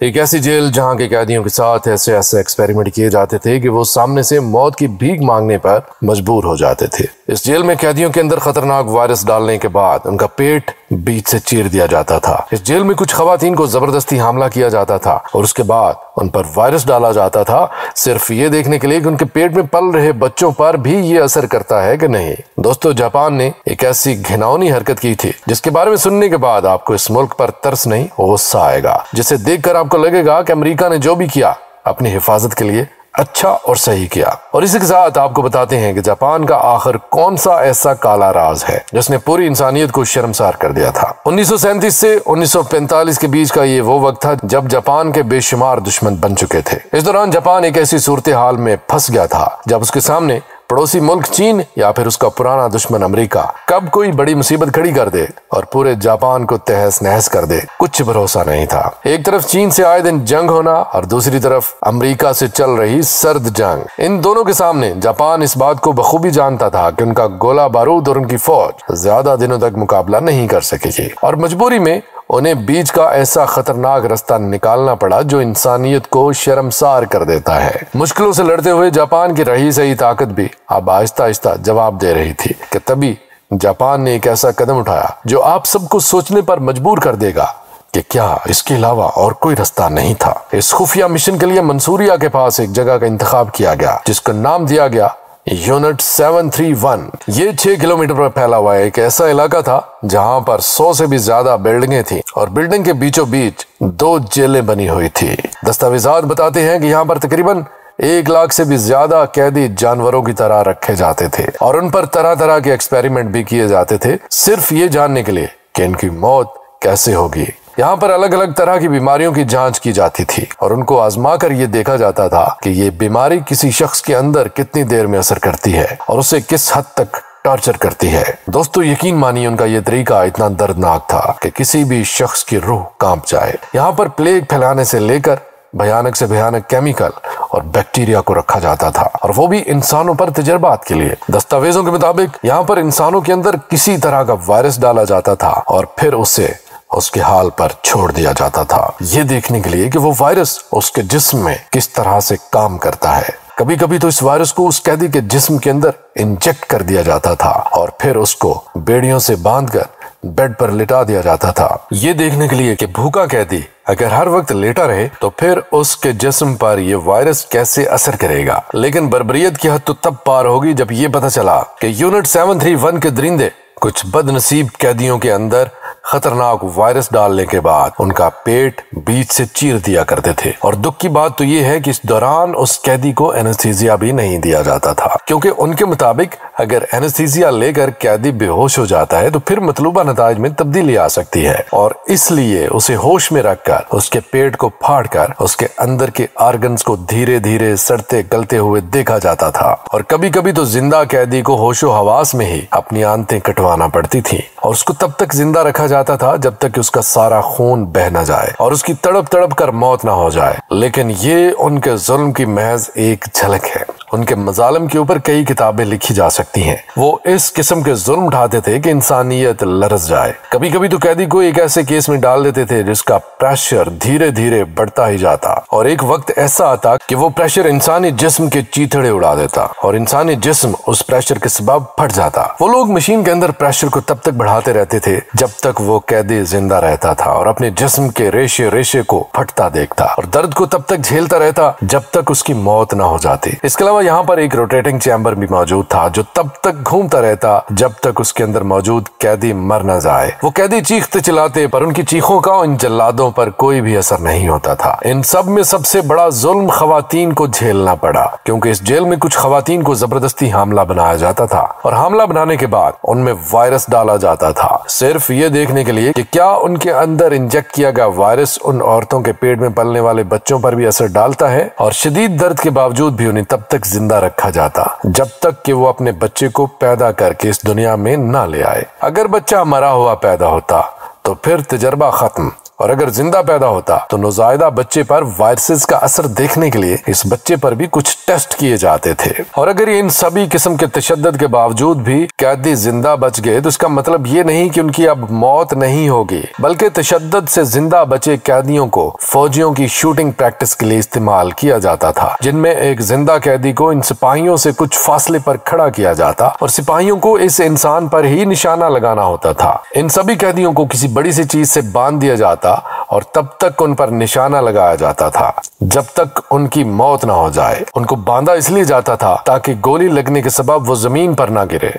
ایک ایسی جیل جہاں کے قیدیوں کے ساتھ ایسے ایکسپیریمنٹ کیے جاتے تھے کہ وہ سامنے سے موت کی بھیک مانگنے پر مجبور ہو جاتے تھے۔ اس جیل میں قیدیوں کے اندر خطرناک وائرس ڈالنے کے بعد ان کا پیٹ بیچ سے چیر دیا جاتا تھا۔ اس جیل میں کچھ خواتین کو زبردستی حاملہ کیا جاتا تھا اور اس کے بعد ان پر وائرس ڈالا جاتا تھا، صرف یہ دیکھنے کے لیے کہ ان کے پیٹ میں پل رہے بچوں پر بھی یہ اثر کرتا ہے کہ نہیں۔ دوستو، جاپان نے ایک ایسی گھناؤنی حرکت کی تھی جس کے بارے میں سننے کے بعد آپ کو اس ملک پر ترس نہیں غصہ آئے گا، جسے دیکھ کر آپ کو لگے گا کہ امریکہ نے جو بھی کیا اپنی حفاظت کے لیے اچھا اور صحیح کیا۔ اور اسی کے ساتھ آپ کو بتاتے ہیں کہ جاپان کا آخر کون سا ایسا کالا راز ہے جس نے پوری انسانیت کو شرمسار کر دیا تھا۔ 1937 سے 1945 کے بیچ کا یہ وہ وقت تھا جب جاپان کے بے شمار دشمن بن چکے تھے۔ اس دوران جاپان ایک ایسی صورتحال میں پھنس گیا تھا جب اس کے سامنے پڑوسی ملک چین یا پھر اس کا پرانا دشمن امریکہ کب کوئی بڑی مصیبت کھڑی کر دے اور پورے جاپان کو تہس نہس کر دے، کچھ بھروسہ نہیں تھا۔ ایک طرف چین سے آئے دن جنگ ہونا اور دوسری طرف امریکہ سے چل رہی سرد جنگ۔ ان دونوں کے سامنے جاپان اس بات کو بخوبی جانتا تھا کہ ان کا گولہ بارود اور ان کی فوج زیادہ دنوں تک مقابلہ نہیں کر سکے گی، اور مجبوری میں انہیں بیچ کا ایسا خطرناک رستہ نکالنا پڑا جو انسانیت کو شرمسار کر دیتا ہے۔ مشکلوں سے لڑتے ہوئے جاپان کی رہی سہی طاقت بھی اب آہستہ آہستہ جواب دے رہی تھی کہ تبھی جاپان نے ایک ایسا قدم اٹھایا جو آپ سب کو سوچنے پر مجبور کر دے گا کہ کیا اس کے علاوہ اور کوئی رستہ نہیں تھا۔ اس خفیہ مشن کے لیے منصوریا کے پاس ایک جگہ کا انتخاب کیا گیا جس کا نام دیا گیا یونٹ 731۔ یہ 6 کلومیٹر پر پھیلا ہوا ایک ایسا علاقہ تھا جہاں پر 100 سے بھی زیادہ بلڈنگیں تھیں اور بلڈنگ کے بیچوں بیچ 2 جیلیں بنی ہوئی تھی۔ دستاویزات بتاتے ہیں کہ یہاں پر تقریباً 1 لاکھ سے بھی زیادہ قیدی جانوروں کی طرح رکھے جاتے تھے اور ان پر طرح طرح کے ایکسپیریمنٹ بھی کیے جاتے تھے، صرف یہ جاننے کے لیے کہ ان کی موت کیسے ہوگی۔ یہاں پر الگ الگ طرح کی بیماریوں کی جانچ کی جاتی تھی اور ان کو آزما کر یہ دیکھا جاتا تھا کہ یہ بیماری کسی شخص کے اندر کتنی دیر میں اثر کرتی ہے اور اسے کس حد تک ٹارچر کرتی ہے۔ دوستو، یقین مانیے ان کا یہ طریقہ اتنا دردناک تھا کہ کسی بھی شخص کی روح کانپ جائے۔ یہاں پر پلیگ پھیلانے سے لے کر بھیانک سے بھیانک کیمیکل اور بیکٹیریا کو رکھا جاتا تھا، اور وہ بھی انسانوں پر تجربات کے لیے۔ دستاویزوں کے مطابق یہاں پر انسانوں کے اندر کسی طرح کا وائرس ڈالا جاتا تھا اور پھر اسے اس کے حال پر چھوڑ دیا جاتا تھا، یہ دیکھنے کے لیے کہ وہ وائرس اس کے جسم میں کس طرح سے کام کرتا ہے۔ کبھی کبھی تو اس وائرس کو اس قیدی کے جسم کے اندر انجیکٹ کر دیا جاتا تھا اور پھر اس کو بیڑیوں سے باندھ کر بیڈ پر لٹا دیا جاتا تھا، یہ دیکھنے کے لیے کہ بھوکا قیدی اگر ہر وقت لیٹا رہے تو پھر اس کے جسم پر یہ وائرس کیسے اثر کرے گا۔ لیکن بربریت کی حد تو تب پار ہوگی جب یہ پتہ چلا کہ یونٹ 731 کے درندے کچھ بد نصیب قیدیوں کے اندر خطرناک وائرس ڈالنے کے بعد ان کا پیٹ بیچ سے چیر دیا کرتے تھے۔ اور دکھ کی بات تو یہ ہے کہ اس دوران اس قیدی کو اینستھیزیا بھی نہیں دیا جاتا تھا، کیونکہ ان کے مطابق اگر اینستھیزیا لے کر قیدی بے ہوش ہو جاتا ہے تو پھر مطلوبہ نتائج میں تبدیلی آ سکتی ہے، اور اس لیے اسے ہوش میں رکھ کر اس کے پیٹ کو پھاڑ کر اس کے اندر کے آرگنز کو دھیرے دھیرے سڑتے گلتے ہوئے دیکھا جاتا تھا، اور کبھی کبھی تو زندہ قیدی کو ہوش و حواس میں ہی اپنی آنتیں کٹوانا پڑتی تھی، اور اس کو تب تک زندہ رکھا جاتا تھا جب تک کہ اس کا سارا خون بہ نہ جائے اور اس کی تڑپ تڑپ کر موت نہ ہو جائے۔ لیکن یہ ان کے ظلم کی محض ایک جھلک ہے۔ ان کے مظالم کے اوپر کئی کتابیں لکھی جا سکتی ہیں۔ وہ اس قسم کے ظلم ڈھاتے تھے کہ انسانیت لرز جائے۔ کبھی کبھی تو قیدی کو ایک ایسے کیس میں ڈال دیتے تھے جس کا پریشر دھیرے دھیرے بڑھتا ہی جاتا، اور ایک وقت ایسا آتا کہ وہ پریشر انسانی جسم کے چیتھڑے اڑا دیتا اور انسانی جسم اس پریشر کے سبب پھٹ جاتا۔ وہ لوگ مشین کے اندر پریشر کو تب تک بڑھاتے رہتے تھے جب تک وہ قیدی زندہ رہتا تھا اور اپنے جسم کے ریشے ریشے کو پھٹتا دیکھتا، اور درد کو تب تک جھیلتا رہتا جب تک اس کی موت نہ ہو جاتی۔ اس کے علاوہ یہاں پر ایک روٹیٹنگ چیمبر بھی موجود تھا جو تب تک گھومتا رہتا جب تک اس کے اندر موجود قیدی مر نہ جائے۔ وہ قیدی چیختے چلاتے پر ان کی چیخوں کا ان جلادوں پر کوئی بھی اثر نہیں ہوتا تھا۔ ان سب میں سب سے بڑا ظلم خواتین کو جھیلنا پڑا، کیونکہ اس جیل میں کچھ خواتین کو زبردستی حاملہ بنایا جاتا تھا اور حاملہ بنانے کے بعد ان میں وائرس ڈالا جاتا تھا، صرف یہ دیکھنے کے لیے کہ کیا ان کے اندر انجیکٹ کیا گیا وائرس ان عورتوں کے پیٹ میں پلنے والے بچوں پر بھی اثر ڈالتا ہے، اور شدید درد کے باوجود بھی انہیں تب تک زندہ رکھا جاتا جب تک کہ وہ اپنے بچے کو پیدا کر کے اس دنیا میں نہ لے آئے۔ اگر بچہ مرا ہوا پیدا ہوتا تو پھر تجربہ ختم اور اگر زندہ پیدا ہوتا تو نوزائیدہ بچے پر وائرسز کا اثر دیکھنے کے لیے اس بچے پر بھی کچھ ٹیسٹ کیے جاتے تھے۔ اور اگر ان سبھی قسم کے تشدد کے باوجود بھی قیدی زندہ بچ گئے تو اس کا مطلب یہ نہیں کہ ان کی اب موت نہیں ہوگی، بلکہ تشدد سے زندہ بچے قیدیوں کو فوجیوں کی شوٹنگ پریکٹس کے لیے استعمال کیا جاتا تھا، جن میں ایک زندہ قیدی کو ان سپاہیوں سے کچھ فاصلے پر کھڑا کیا جاتا اور سپاہیوں کو اس انسان پر ہی نشانہ لگانا ہوتا تھا۔ ان سبھی قیدیوں کو کسی بڑی سی چیز سے باندھ دیا جاتا اور تب تک ان پر نشانہ لگایا جاتا تھا جب تک ان کی موت نہ ہو جائے۔ ان کو باندھا اس لیے جاتا تھا تاکہ گولی لگنے کے سبب وہ زمین پر نہ گرے۔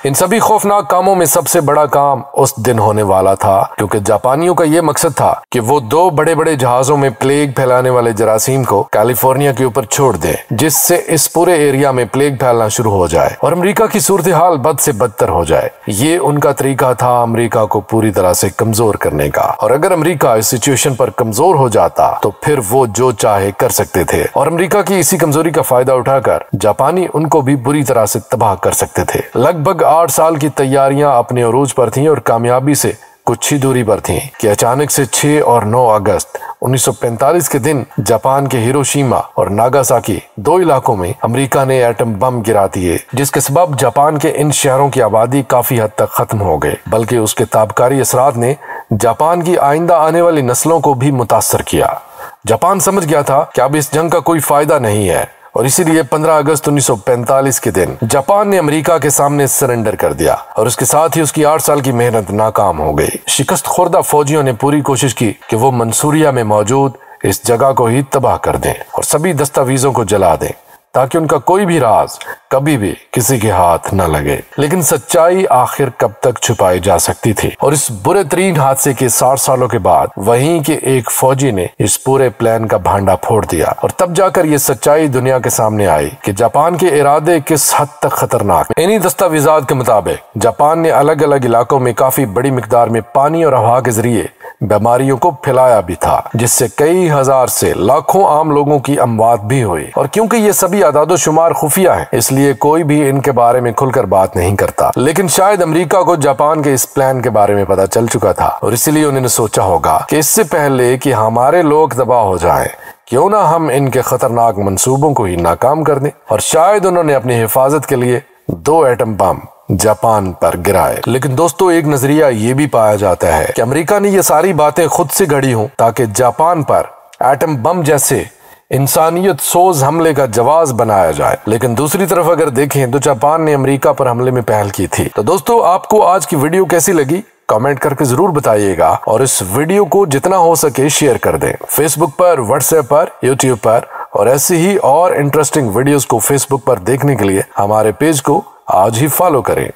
ان سبھی خوفناک کاموں میں سب سے بڑا کام اس دن ہونے والا تھا، کیونکہ جاپانیوں کا یہ مقصد تھا کہ وہ 2 بڑے بڑے جہازوں میں پلیگ پھیلانے والے جراثیم کو کیلیفورنیا کے اوپر چھوڑ دیں، جس سے اس پورے ایریا میں پلیگ پھیلنا شروع ہو جائے اور امریکہ کی صورتحال بد سے بدتر ہو جائے۔ یہ ان کا طریقہ تھا امریکہ کو پوری طرح سے کمزور کرنے کا، اور اگر امریکہ اس سچویشن پر کمزور ہو جاتا تو پھر وہ جو چاہے کر سکتے تھے، اور امریکہ کی اسی کمزوری کا فائدہ اٹھا کر جاپانی ان کو بھی بری طرح سے تباہ کر سکتے تھے۔ لگ بھگ 8 سال کی تیاریاں اپنے عروج پر تھیں اور کامیابی سے کچھ ہی دوری پر تھیں کہ اچانک سے 6 اور 9 اگست 1945 کے دن جاپان کے ہیروشیما اور ناگاساکی 2 علاقوں میں امریکہ نے ایٹم بم گرا دیے، جس کے سبب جاپان کے ان شہروں کی آبادی کافی حد تک ختم ہو گئے، بلکہ اس کے تابکاری اثرات نے جاپان کی آئندہ آنے والی نسلوں کو بھی متاثر کیا۔ جاپان سمجھ گیا تھا کہ اب اس جنگ کا کوئی فائدہ نہیں ہے، اور اسی لیے 15 اگست 1945 کے دن جاپان نے امریکہ کے سامنے سرنڈر کر دیا، اور اس کے ساتھ ہی اس کی 8 سال کی محنت ناکام ہو گئی۔ شکست خوردہ فوجیوں نے پوری کوشش کی کہ وہ منصوریہ میں موجود اس جگہ کو ہی تباہ کر دیں اور سبھی دستاویزوں کو جلا دیں تاکہ ان کا کوئی بھی راز کبھی بھی کسی کے ہاتھ نہ لگے۔ لیکن سچائی آخر کب تک چھپائی جا سکتی تھی، اور اس برے ترین حادثے کے 60 سالوں کے بعد وہیں کے ایک فوجی نے اس پورے پلان کا بھانڈا پھوڑ دیا، اور تب جا کر یہ سچائی دنیا کے سامنے آئی کہ جاپان کے ارادے کس حد تک خطرناک۔ انہی دستاویزات کے مطابق جاپان نے الگ الگ علاقوں میں کافی بڑی مقدار میں پانی اور ہوا کے ذریعے بیماریوں کو پھیلایا بھی تھا، جس سے کئی ہزار سے لاکھوں عام لوگوں کی اموات بھی ہوئی۔ اور کیونکہ یہ سبھی اعداد و شمار خفیہ ہیں، اس لیے کوئی بھی ان کے بارے میں کھل کر بات نہیں کرتا، لیکن شاید امریکہ کو جاپان کے اس پلان کے بارے میں پتا چل چکا تھا، اور اسی لیے انہوں نے سوچا ہوگا کہ اس سے پہلے کہ ہمارے لوگ تباہ ہو جائیں، کیوں نہ ہم ان کے خطرناک منصوبوں کو ہی ناکام کر دیں۔ اور شاید انہوں نے اپنی حفاظت کے لیے 2 ایٹم بم جاپان پر گرائے۔ لیکن دوستو، ایک نظریہ یہ بھی پایا جاتا ہے کہ امریکہ نے یہ ساری باتیں خود سے گھڑی ہوں تاکہ جاپان پر ایٹم بم جیسے انسانیت سوز حملے کا جواز بنایا جائے۔ لیکن دوسری طرف اگر دیکھیں تو جاپان نے امریکہ پر حملے میں پہل کی تھی۔ تو دوستو، آپ کو آج کی ویڈیو کیسی لگی؟ کامنٹ کر کے ضرور بتائیے گا، اور اس ویڈیو کو جتنا ہو سکے شیئر کر دیں، فیس بک پر، واٹس ایپ پر، یوٹیوب پر، اور ایسی ہی اور انٹرسٹنگ ویڈیوز کو فیس بک پر دیکھنے کے لیے ہمارے پیج کو آج ہی فالو کریں۔